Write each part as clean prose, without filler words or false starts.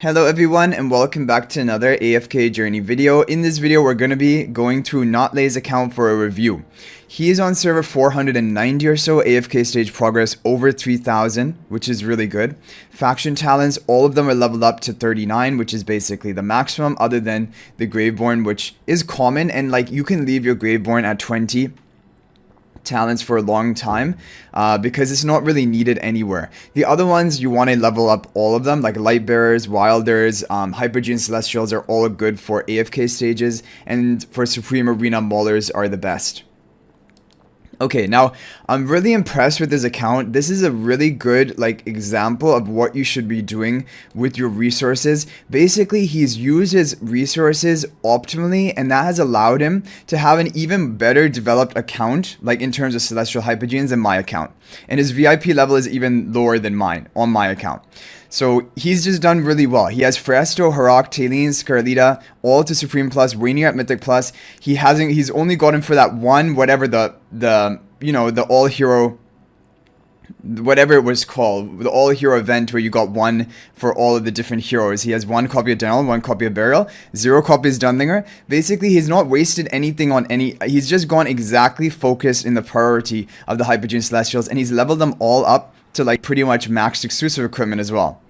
Hello everyone and welcome back to another AFK journey video. In this video we're going to be going through Notlay's account for a review. He is on server 490 or so, AFK stage progress over 3000, which is really good. Faction talents, all of them are leveled up to 39, which is basically the maximum other than the Graveborn, which is common, and like you can leave your Graveborn at 20 talents for a long time because it's not really needed anywhere. The other ones you want to level up all of them, like light bearers, wilders, hypergene celestials are all good for AFK stages, and for supreme arena maulers are the best. Okay, now I'm really impressed with this account. This is a really good example of what you should be doing with your resources. Basically, he's used his resources optimally, and that has allowed him to have an even better developed account, like in terms of celestial hypergenes, than my account. And his VIP level is even lower than mine on my account. So he's just done really well. He has Fresto, Harak, Talene, Scarlita, all to Supreme Plus, Rainier at Mythic Plus. He's only gotten for that one, whatever the all hero, whatever it was called, the all hero event where you got one for all of the different heroes. He has one copy of Denel, one copy of Burial, 0 copies Dunlinger. Basically, he's not wasted anything on any, he's just gone exactly focused in the priority of the Hypergene Celestials, and he's leveled them all up to like pretty much maxed exclusive equipment as well.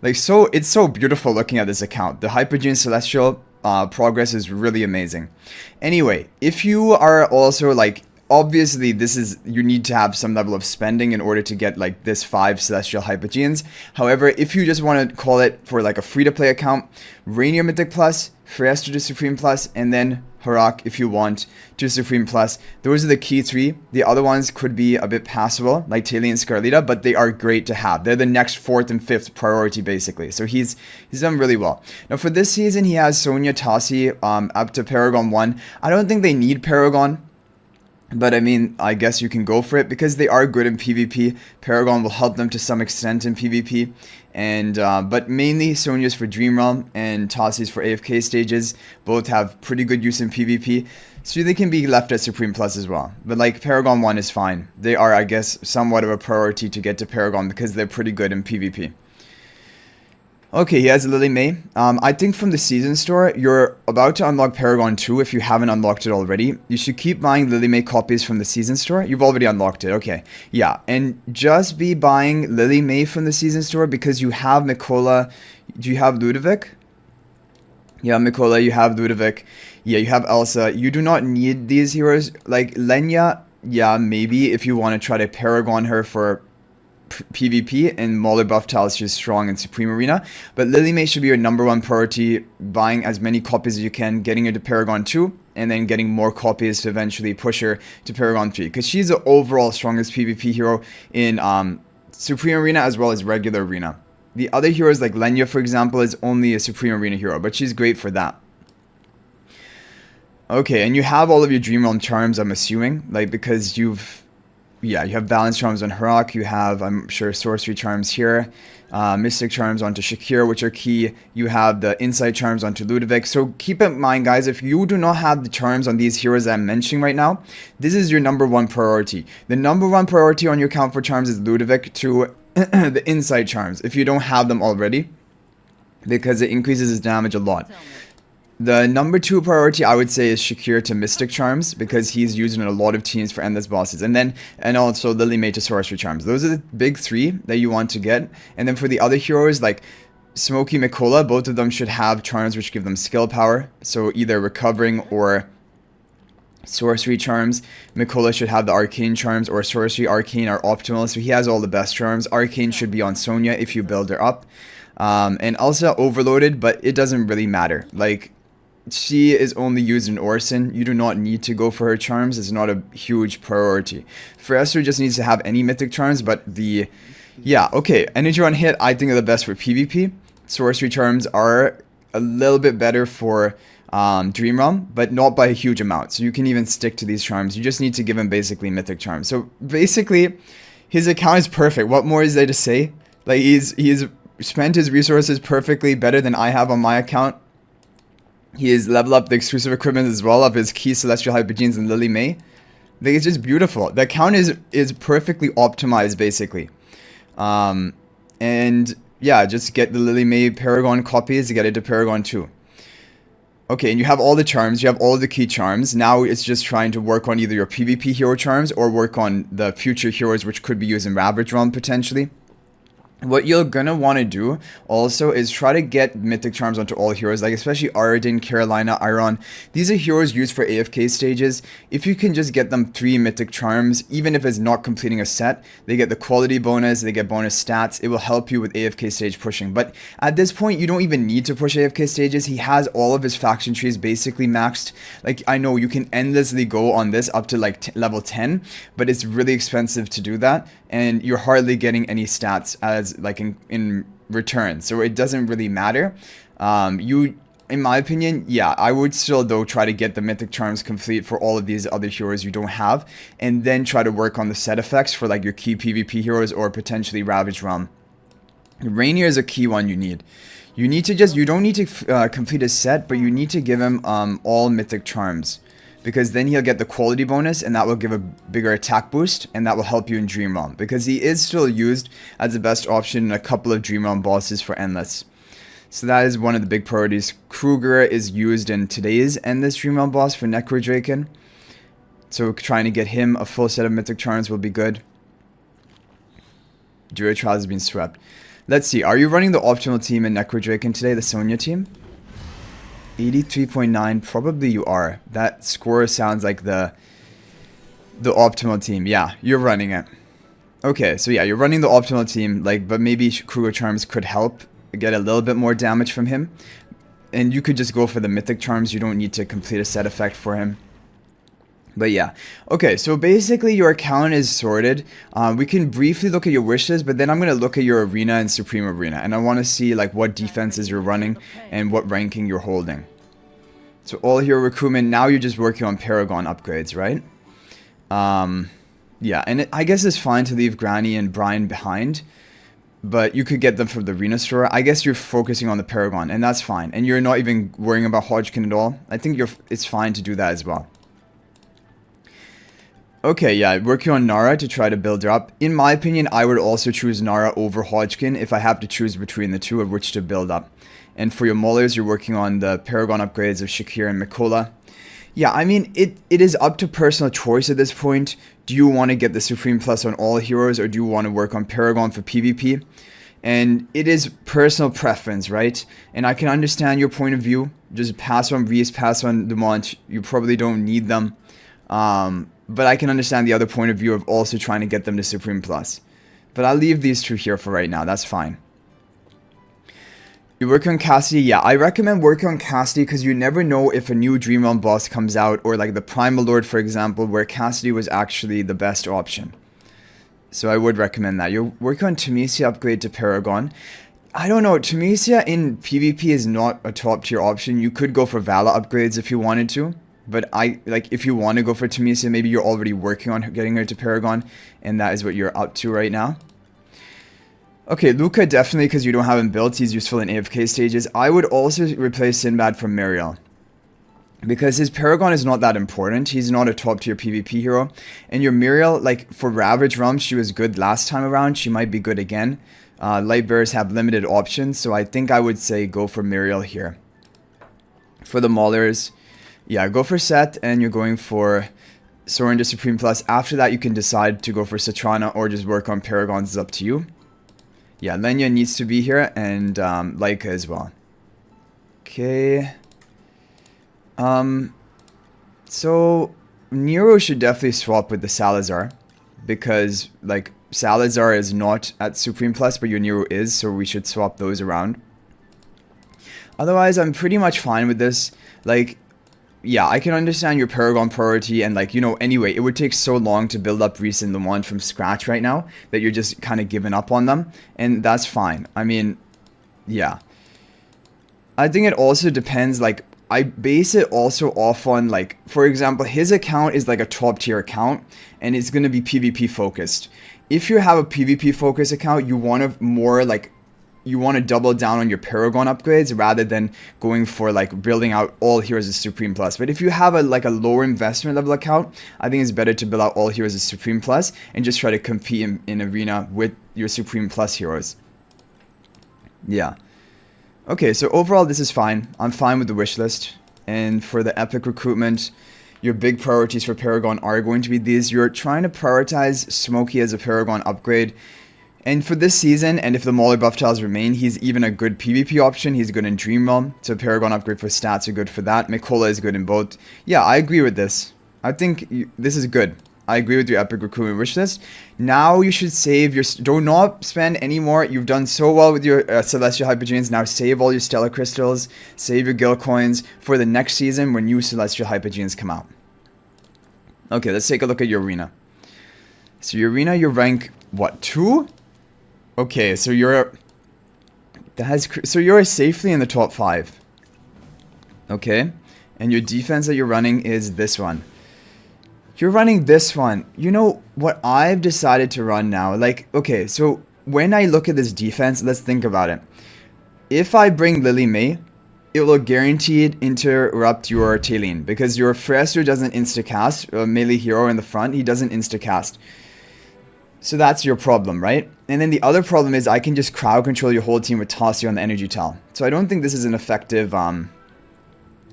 It's so beautiful looking at this account. The Hypergene Celestial progress is really amazing. Anyway, if you are also obviously you need to have some level of spending in order to get this 5 celestial hypergenes. However, if you just want to call it for a free to play account, Rainier Mythic Plus, Freyaster to Supreme Plus, and then Harak if you want to Supreme Plus. Those are the key 3. The other ones could be a bit passable, like Talene and Scarlita, but they are great to have. They're the next 4th and 5th priority basically. So he's done really well. Now for this season, he has Sonya, Tassi, up to Paragon 1. I don't think they need Paragon, but I mean, I guess you can go for it because they are good in PvP. Paragon will help them to some extent in PvP. And but mainly Sonya's for Dream Realm and Tassi's for AFK stages. Both have pretty good use in PvP. So they can be left at Supreme Plus as well. But Paragon 1 is fine. They are, I guess, somewhat of a priority to get to Paragon because they're pretty good in PvP. Okay, he has Lily May. I think from the season store, you're about to unlock Paragon 2 if you haven't unlocked it already. You should keep buying Lily May copies from the season store. You've already unlocked it, okay. Yeah, and just be buying Lily May from the season store because you have Mikola. Do you have Ludovic? Yeah, Mikola, you have Ludovic. Yeah, you have Elsa. You do not need these heroes. Like Lenya, yeah, maybe if you want to try to Paragon her for PvP, and Mauler buff tells she's strong in Supreme Arena, but Lily May should be your #1 priority, buying as many copies as you can, getting her to Paragon 2, and then getting more copies to eventually push her to Paragon 3, because she's the overall strongest PvP hero in Supreme Arena as well as regular Arena. The other heroes like Lenya, for example, is only a Supreme Arena hero, but she's great for that. Okay, and you have all of your Dream Realm charms, I'm assuming, because you have Balance Charms on Harak, you have, I'm sure, Sorcery Charms here, Mystic Charms onto Shakir, which are key, you have the Insight Charms onto Ludovic. So keep in mind, guys, if you do not have the charms on these heroes that I'm mentioning right now, this is your #1 priority. The #1 priority on your account for charms is Ludovic to the Insight Charms, if you don't have them already, because it increases his damage a lot. The #2 priority, I would say, is Shakir to Mystic Charms, because he's used in a lot of teams for endless bosses. And also Lily May to Sorcery Charms. Those are the big 3 that you want to get. And then for the other heroes, like Smokey, Mikola, both of them should have charms which give them skill power. So either Recovering or Sorcery Charms. Mikola should have the Arcane Charms, or Sorcery, Arcane are optimal. So he has all the best charms. Arcane should be on Sonya if you build her up. And Elsa overloaded, but it doesn't really matter. She is only used in Orson. You do not need to go for her charms. It's not a huge priority. Freyaster just needs to have any mythic charms, but okay. Energy Run Hit, I think, are the best for PvP. Sorcery Charms are a little bit better for Dream Realm, but not by a huge amount. So you can even stick to these charms. You just need to give him basically mythic charms. So basically, his account is perfect. What more is there to say? He's spent his resources perfectly, better than I have on my account. He has leveled up the exclusive equipment as well of his key celestial hypergenes and Lily May. It's just beautiful. The account is perfectly optimized, basically. And yeah, just get the Lily May Paragon copies to get it to Paragon 2. Okay, and you have all the charms, you have all the key charms. Now it's just trying to work on either your PvP hero charms or work on the future heroes which could be used in Ravage Realm potentially. What you're gonna want to do also is try to get mythic charms onto all heroes, like especially Arden, Carolina, Eironn. These are heroes used for AFK stages. If you can just get them 3 mythic charms, even if it's not completing a set, they get the quality bonus, they get bonus stats. It will help you with AFK stage pushing. But at this point, you don't even need to push AFK stages. He has all of his faction trees basically maxed. Like, I know you can endlessly go on this up to like level 10, but it's really expensive to do that. And you're hardly getting any stats as like in return, so it doesn't really matter. In my opinion, yeah, I would still though try to get the mythic charms complete for all of these other heroes you don't have, and then try to work on the set effects for like your key PvP heroes or potentially Ravage Realm. Rainier is a key one you need. You need to you don't need to complete a set, but you need to give him all mythic charms. Because then he'll get the quality bonus, and that will give a bigger attack boost, and that will help you in Dream Realm. Because he is still used as the best option in a couple of Dream Realm bosses for Endless. So that is one of the big priorities. Kruger is used in today's Endless Dream Realm boss for Necrodraken. So trying to get him a full set of Mythic Charms will be good. Druid Trials has been swept. Let's see, are you running the optimal team in Necrodraken today, the Sonya team? 83.9, probably you are. That score sounds like the optimal team. Yeah, you're running it. Okay, so yeah, you're running the optimal team, like, but maybe Kruger Charms could help get a little bit more damage from him. And you could just go for the Mythic Charms, you don't need to complete a set effect for him. But yeah, okay, so basically your account is sorted. We can briefly look at your wishes, but then I'm going to look at your arena and Supreme Arena. And I want to see like what defenses you're running and what ranking you're holding. So all hero recruitment, now you're just working on Paragon upgrades, right? Yeah, and I guess it's fine to leave Granny and Brian behind. But you could get them from the arena store. I guess you're focusing on the Paragon, and that's fine. And you're not even worrying about Hodgkin at all. I think it's fine to do that as well. Okay, yeah, working on Nara to try to build her up. In my opinion, I would also choose Nara over Hodgkin if I have to choose between the two of which to build up. And for your Maulers, you're working on the Paragon upgrades of Shakir and Mikola. Yeah, I mean, it is up to personal choice at this point. Do you want to get the Supreme Plus on all heroes, or do you want to work on Paragon for PvP? And it is personal preference, right? And I can understand your point of view. Just pass on Reese, pass on Dumont. You probably don't need them. But I can understand the other point of view of also trying to get them to Supreme Plus. But I'll leave these two here for right now. That's fine. You work on Cassidy? Yeah, I recommend working on Cassidy because you never know if a new Dream Realm boss comes out, or like the Primal Lord, for example, where Cassidy was actually the best option. So I would recommend that. You're working on Temesia upgrade to Paragon. I don't know, Temesia in PvP is not a top tier option. You could go for Vala upgrades if you wanted to. But if you want to go for Temesia, maybe you're already working on getting her to Paragon, and that is what you're up to right now. Okay, Luca definitely, because you don't have him built, he's useful in AFK stages. I would also replace Sinbad from Muriel, because his Paragon is not that important. He's not a top tier PvP hero. And your Muriel, like for Ravage Realm, she was good last time around. She might be good again. Lightbearers have limited options, so I think I would say go for Muriel here. For the Maulers, yeah, go for Set, and you're going for Soren to Supreme Plus. After that, you can decide to go for Satrana or just work on Paragons. It's up to you. Yeah, Lenya needs to be here, and Laika as well. Okay. So Nero should definitely swap with the Salazar, because like Salazar is not at Supreme Plus, but your Nero is, so we should swap those around. Otherwise, I'm pretty much fine with this. Like, yeah, I can understand your Paragon priority, and like, you know, anyway, it would take so long to build up Reese and Lamont from scratch right now that you're just kind of giving up on them, and that's fine. I mean, yeah. I think it also depends, like, I base it also off on, like, for example, his account is like a top tier account, and it's going to be PvP focused. If you have a PvP focused account, you want to more, like, you want to double down on your Paragon upgrades rather than going for like building out all heroes as Supreme Plus. But if you have a lower investment level account, I think it's better to build out all heroes as Supreme Plus and just try to compete in Arena with your Supreme Plus heroes. Yeah. Okay, so overall this is fine. I'm fine with the wish list. And for the epic recruitment, your big priorities for Paragon are going to be these. You're trying to prioritize Smokey as a Paragon upgrade. And for this season, and if the Mauler buff tiles remain, he's even a good PvP option. He's good in Dream Realm. So Paragon upgrade for stats are good for that. Mikola is good in both. Yeah, I agree with this. I think this is good. I agree with your epic recruitment wish list. Now you should save your... Do not spend any more. You've done so well with your Celestial Hypogenes. Now save all your Stellar Crystals. Save your Gil Coins for the next season when new Celestial Hypogenes come out. Okay, let's take a look at your arena. So your arena, you rank, what, 2? Okay, so you're... So you're safely in the top 5. Okay. And your defense that you're running is this one. You're running this one. You know what I've decided to run now? Like, okay, so when I look at this defense, let's think about it. If I bring Lily May, it will guaranteed interrupt your Talene, because your Frester doesn't insta-cast, a melee hero in the front, he doesn't insta-cast. So that's your problem, right? And then the other problem is I can just crowd control your whole team with Tassi on the energy tile. So I don't think this is an effective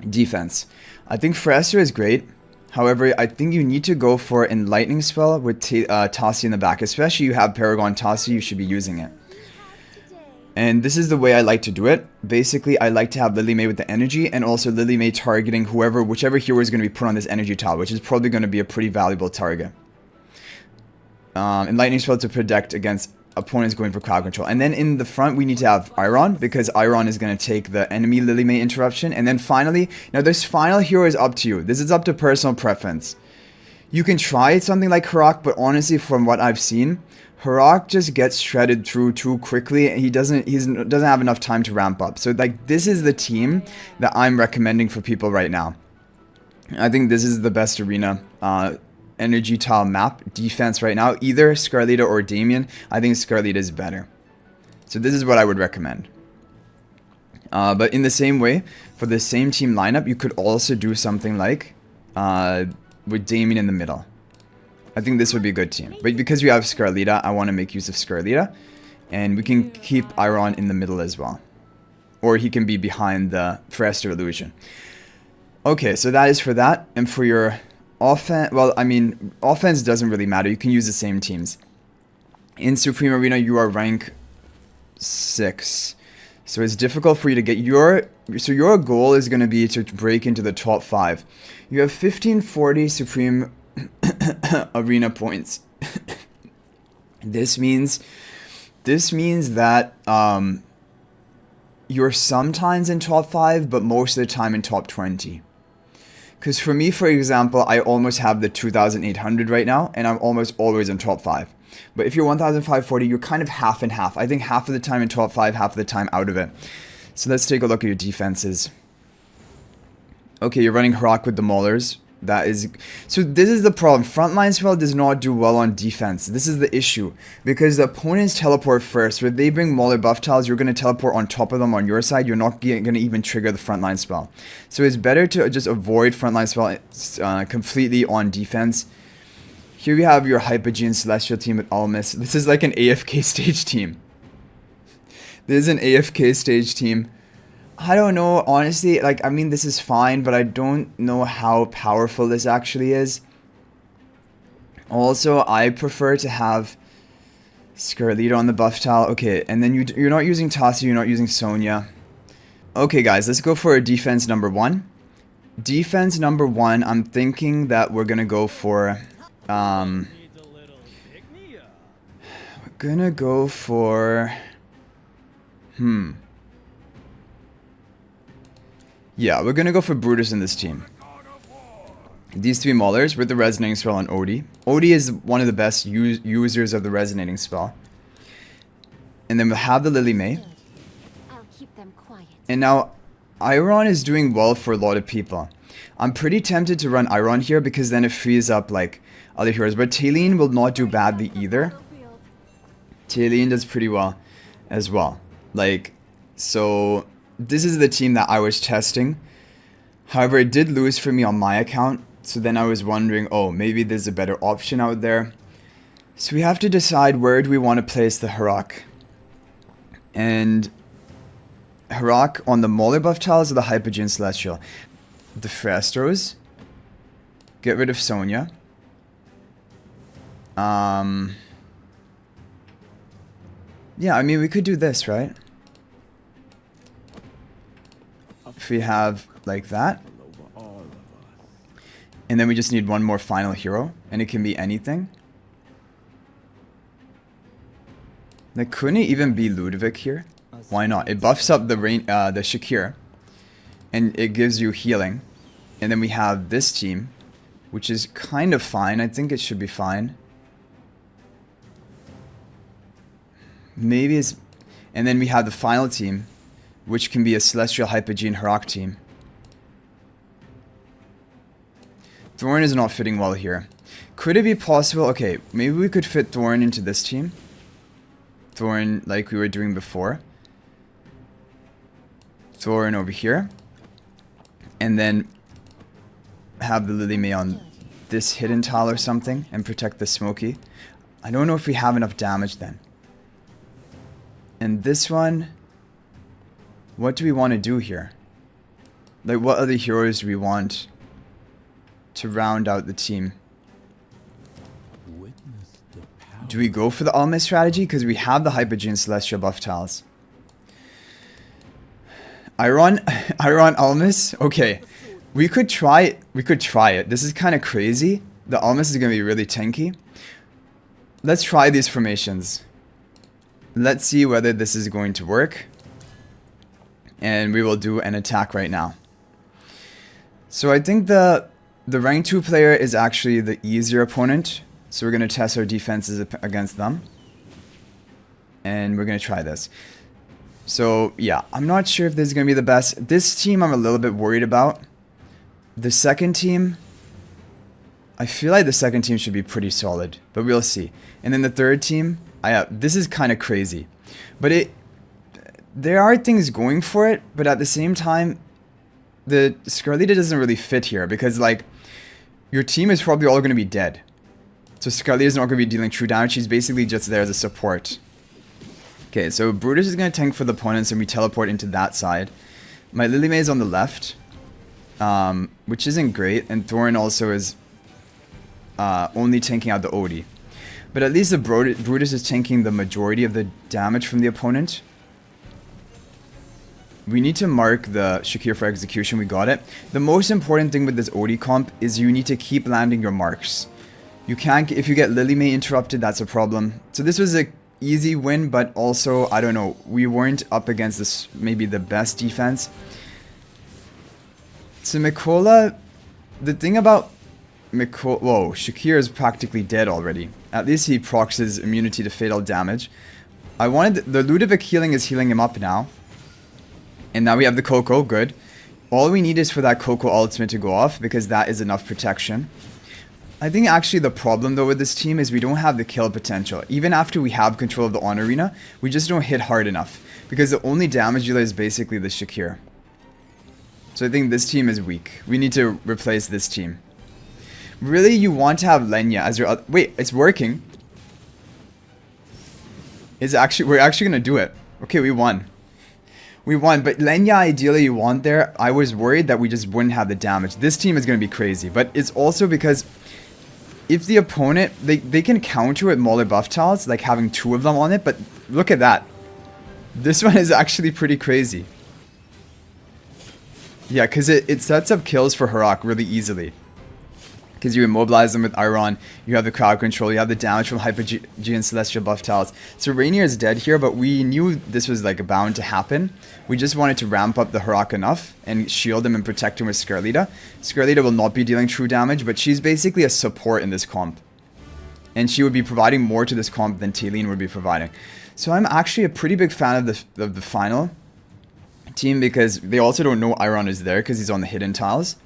defense. I think Frester is great. However, I think you need to go for Enlightening Spell with Tassi in the back. Especially you have Paragon Tassi, you should be using it. And this is the way I like to do it. Basically, I like to have Lily May with the energy, and also Lily May targeting whichever hero is going to be put on this energy tile, which is probably going to be a pretty valuable target. Enlightening Spell to protect against opponents going for crowd control. And then in the front, we need to have Eironn, because Eironn is going to take the enemy Lily May interruption. And then finally, now this final hero is up to you. This is up to personal preference. You can try something like Harak, but honestly, from what I've seen, Harak just gets shredded through too quickly, and he doesn't have enough time to ramp up. So like, this is the team that I'm recommending for people right now. I think this is the best arena energy tile map defense right now. Either Scarlita or Damien. I think Scarlita is better. So this is what I would recommend. But in the same way, for the same team lineup, you could also do something like with Damien in the middle. I think this would be a good team. But because you have Scarlita, I want to make use of Scarlita. And we can keep Eironn in the middle as well. Or he can be behind the Frester Illusion. Okay, so that is for that. And for your offense, well, I mean, offense doesn't really matter. You can use the same teams. In Supreme Arena, you are rank 6. So it's difficult for you to get your goal is going to be to break into the top 5. You have 1540 Supreme Arena points. This means that you're sometimes in top 5, but most of the time in top 20. Because for me, for example, I almost have the 2,800 right now, and I'm almost always in top 5. But if you're 1,540, you're kind of half and half. I think half of the time in top 5, half of the time out of it. So let's take a look at your defenses. Okay, you're running Harak with the Maulers. So this is the problem. Frontline spell does not do well on defense. This is the issue. Because the opponents teleport first. When they bring Mauler buff tiles, you're going to teleport on top of them on your side. You're not going to even trigger the frontline spell. So it's better to just avoid frontline spell completely on defense. Here we have your Hypogean Celestial team with Almas. This is like an AFK stage team. This is an AFK stage team. I don't know, honestly, like, I mean, this is fine, but I don't know how powerful this actually is. Also, I prefer to have Scarlita on the buff tile. Okay, and then you're not using Tassi, you're not using Sonya. Okay, guys, let's go for defense number 1. Defense number 1, I'm thinking that we're gonna go for, we're gonna go for, yeah, we're gonna go for Brutus in this team. These 3 Maulers with the Resonating Spell on Odie. Odie is one of the best users of the Resonating Spell. And then we'll have the Lily May. I'll keep them quiet. And now, Eironn is doing well for a lot of people. I'm pretty tempted to run Eironn here because then it frees up, like, other heroes. But Talene will not do badly either. Talene does pretty well as well. Like, so this is the team that I was testing. However, it did lose for me on my account. So then I was wondering, oh, maybe there's a better option out there. So we have to decide where do we want to place the Harak. And Harak on the Mauler buff tiles or the Hypogean Celestial? The Frestros. Get rid of Sonya. Yeah, I mean, we could do this, right? If we have like that. And then we just need one more final hero. And it can be anything. Like, couldn't it even be Ludovic here? Why not? It buffs up the Shakir. And it gives you healing. And then we have this team, which is kind of fine. I think it should be fine. Maybe it's... And then we have the final team, which can be a Celestial Hypogean Harak team. Thorn is not fitting well here. Could it be possible... Okay, maybe we could fit Thorn into this team. Thorn like we were doing before. Thorn over here. And then have the Lily May on this hidden tile or something and protect the Smoky. I don't know if we have enough damage then. And this one, what do we want to do here? Like, what other heroes do we want to round out the team? Do we go for the Almas strategy? Because we have the Hypogean Celestial buff tiles. Eironn Almas? Okay. We could try it. We could try it. This is kind of crazy. The Almas is going to be really tanky. Let's try these formations. Let's see whether this is going to work. And we will do an attack right now. So I think the rank 2 player is actually the easier opponent. So we're going to test our defenses against them. And we're going to try this. So yeah, I'm not sure if this is going to be the best. This team I'm a little bit worried about. The second team, I feel like the second team should be pretty solid. But we'll see. And then the third team, this is kind of crazy. But there are things going for it. But at the same time, the Scarlita doesn't really fit here. Because like, your team is probably all going to be dead. So Scarlita is not going to be dealing true damage. She's basically just there as a support. Okay, so Brutus is going to tank for the opponents and we teleport into that side. My Lily May is on the left. Which isn't great. And Thorn also is only tanking out the Odie. But at least the Brutus is tanking the majority of the damage from the opponent. We need to mark the Shakir for execution. We got it. The most important thing with this Odie comp is you need to keep landing your marks. You can't, if you get Lily May interrupted, that's a problem. So this was a easy win, but also, I don't know, we weren't up against this, maybe the best defense. So Mikola, the thing about Mikola, whoa, Shakir is practically dead already. At least he procs his immunity to fatal damage. I wanted, the Ludovic healing is healing him up now. And now we have the Coco, good. All we need is for that Coco ultimate to go off, because that is enough protection. I think actually the problem though with this team is we don't have the kill potential. Even after we have control of the honor arena, we just don't hit hard enough. Because the only damage dealer is basically the Shakir. So I think this team is weak. We need to replace this team. Really, you want to have Lenya as your... Wait, it's working. We're actually going to do it. Okay, we won. We won, but Lenya ideally you want there. I was worried that we just wouldn't have the damage. This team is going to be crazy, but it's also because... If the opponent, they can counter with Mauler buff tiles, like having 2 of them on it, but look at that. This one is actually pretty crazy. Yeah, because it sets up kills for Harak really easily. Because you immobilize them with Eironn, you have the crowd control, you have the damage from Hypogean Celestial buff tiles. So Rainier is dead here, but we knew this was like bound to happen. We just wanted to ramp up the Harak enough and shield him and protect him with Scarlita. Scarlita will not be dealing true damage, but she's basically a support in this comp. And she would be providing more to this comp than Talene would be providing. So I'm actually a pretty big fan of the final team because they also don't know Eironn is there because he's on the hidden tiles.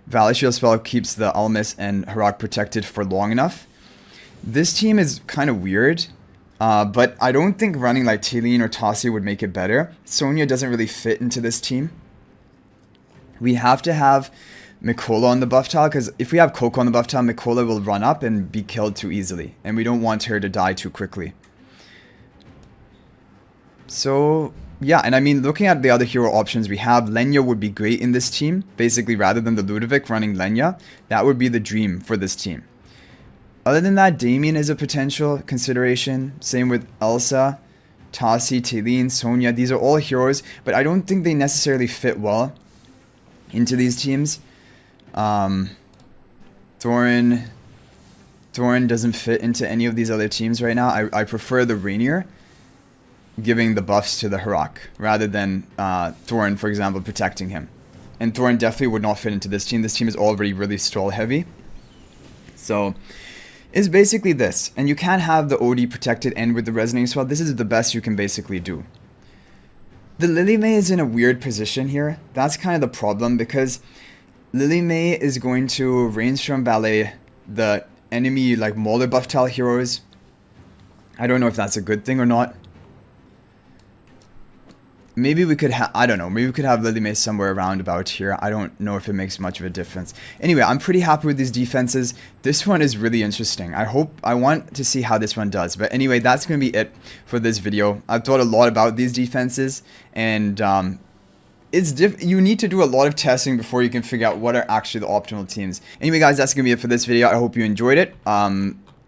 Valley Shield spell keeps the Almas and Harak protected for long enough. This team is kind of weird, but I don't think running like Talene or Tassi would make it better. Sonya doesn't really fit into this team. We have to have Mikola on the buff tile, because if we have Coco on the buff tile, Mikola will run up and be killed too easily, and we don't want her to die too quickly. So yeah, and I mean, looking at the other hero options we have, Lenya would be great in this team. Basically, rather than the Ludovic running Lenya, that would be the dream for this team. Other than that, Damien is a potential consideration. Same with Elsa, Tassi, Talene, Sonya. These are all heroes, but I don't think they necessarily fit well into these teams. Thorin doesn't fit into any of these other teams right now. I prefer the Rainier giving the buffs to the Harak rather than Thorin, for example, protecting him. And Thorin definitely would not fit into this team. This team is already really stall heavy. So it's basically this. And you can't have the OD protected end with the resonating spell. This is the best you can basically do. The Lily May is in a weird position here. That's kind of the problem, because Lily May is going to Rainstorm Ballet the enemy like Mauler buff tile heroes. I don't know if that's a good thing or not. Maybe we could have, I don't know, maybe we could have Lily May somewhere around about here. I don't know if it makes much of a difference. Anyway, I'm pretty happy with these defenses. This one is really interesting. I want to see how this one does. But anyway, that's going to be it for this video. I've thought a lot about these defenses, and you need to do a lot of testing before you can figure out what are actually the optimal teams. Anyway, guys, that's going to be it for this video. I hope you enjoyed it.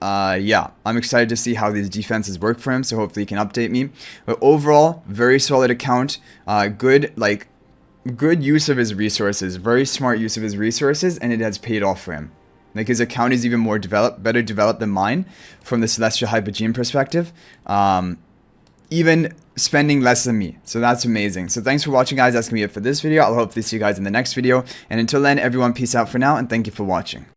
Yeah, I'm excited to see how these defenses work for him, so hopefully he can update me. But overall, very solid account. Good use of his resources. Very smart use of his resources, and it has paid off for him. Like, his account is even more better developed than mine from the Celestial Hypogean perspective. Even spending less than me. So that's amazing. So thanks for watching, guys. That's going to be it for this video. I'll hopefully see you guys in the next video. And until then, everyone, peace out for now, and thank you for watching.